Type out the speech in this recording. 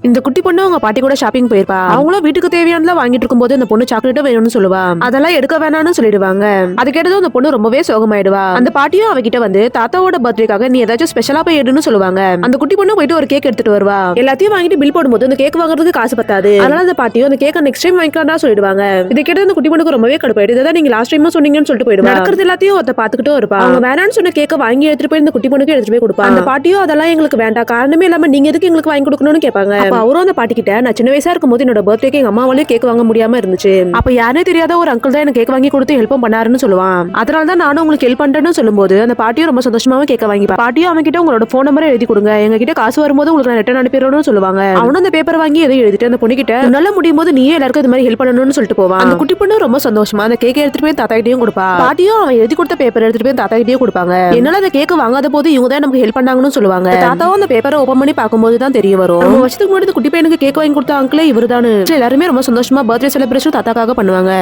இந்த குட்டி பொண்ணு அவங்க பாட்டி கூட ஷாப்பிங் போயிருப்பா. அவங்களும் வீட்டுக்கு தேவையானதெல்லாம் வாங்கிட்டு இருக்கும்போது அந்த பொண்ணு சாக்லேட்டும் வேணும்னு சொல்லுவா. அதெல்லாம் எடுக்க வேணாம்னு சொல்லிடுவாங்க. அது கேட்டதும் அந்த பொண்ணு ரொம்பவே சோகமாயிடுவா. அந்த பாட்டியும் அவகிட்ட வந்து தாத்தாவோட பர்த்டேக்காக நீ ஏதாச்சும் ஸ்பெஷலா போய் எடுன்னு சொல்லுவாங்க. அந்த குட்டி பொண்ணு போயிட்டு ஒரு கேக் எடுத்துட்டு வருவா. எல்லாத்தையும் வாங்கிட்டு பில் போடும்போது அந்த கேக் வாங்குறதுக்கு காசு பத்தாது. அதனால அந்த பாட்டியும் அந்த கேக்க நெக்ஸ்ட் டைம் வாங்கிக்கலாம் சொல்லிடுவாங்க. இதை கேட்டது அந்த குட்டி பொண்ணுக்கு ரொம்பவே கடுப்பாயிடுது. இதான் நீங்க லாஸ்ட் டைம் சொன்னீங்கன்னு சொல்லிட்டு போயிடுவா. நடக்கிறது எல்லாத்தையும் ஒருத்த பாத்துக்கிட்டும் இருப்பா. அவங்க வேணான்னு சொன்ன கேக்க வாங்கி எடுத்துட்டு போய் இந்த குட்டி பொண்ணுக்கு எடுத்துட்டு போய் கொடுப்பா. அந்த பாட்டியும் அதெல்லாம் எங்களுக்கு வேண்டாம், காரணமே இல்லாம நீங்க எதுக்கு எங்களுக்கு வாங்கி கொடுக்கணும்னு கேட்பாங்க. அப்ப அவரும் அந்த பாட்டி கிட்ட நான் சின்ன வயசா இருக்கும்போது என்னோட பர்த்டேக்கு எங்க அம்மாவாலே கேக் வாங்க முடியாம இருந்துச்சு. அப்ப யாரே தெரியாத ஒரு அங்கிள் தான் எனக்கு கேக் வாங்கி கொடுத்து ஹெல்ப் பண்ணாருன்னு சொல்லுவான். அதனால தான் நானும் உங்களுக்கு ஹெல்ப் பண்றேன்னு சொல்லும்போது அந்த பாட்டியும் ரொம்ப சந்தோஷமாவே கேக்க வாங்கிப்பா. பாட்டியும் அவன் கிட்ட உங்களோட போன் நம்பரை எழுதி கொடுங்க, எங்க கிட்ட காசு வரும்போது உங்களுக்கு நான் ரிட்டர்ன் அனுப்பிடுறேன்னு சொல்லுவாங்க. அவனும் அந்த பேப்பர் வாங்கி எதை எழுதிட்டு அந்த பொண்ணு கிட்ட நல்லா முடியும் போது நீயே எல்லாருக்கும் இது மாதிரி ஹெல்ப் பண்ணணும்னு சொல்லிட்டு போவான். அந்த குட்டி பொண்ணு ரொம்ப சந்தோஷமா அந்த கேக்கை எடுத்துட்டு போய் தாத்தா கிட்டயும் கொடுப்பா. பாட்டியும் அவன் எழுதி கொடுத்த பேப்பர் எடுத்துட்டு போய் தாத்தா கிட்டயும் கொடுப்பாங்க. என்னால அந்த கேக்க வாங்காத போது இவங்க தான் நமக்கு ஹெல்ப் பண்ணாங்கன்னு சொல்லுவாங்க. தாத்தாவும் அந்த பேப்பரை ஓபன் பண்ணி பார்க்கும்போது தான் தெரிய வரும், ரொம்ப வருஷத்துக்கு முன்னாடி குட்டி பையனுக்கு கேக் வாங்கி கொடுத்த அங்கிளே இவர்தானு. எல்லாருமே ரொம்ப சந்தோஷமா பர்த்டே செலிப்ரேஷன் தாத்தாக்காக பண்ணுவாங்க.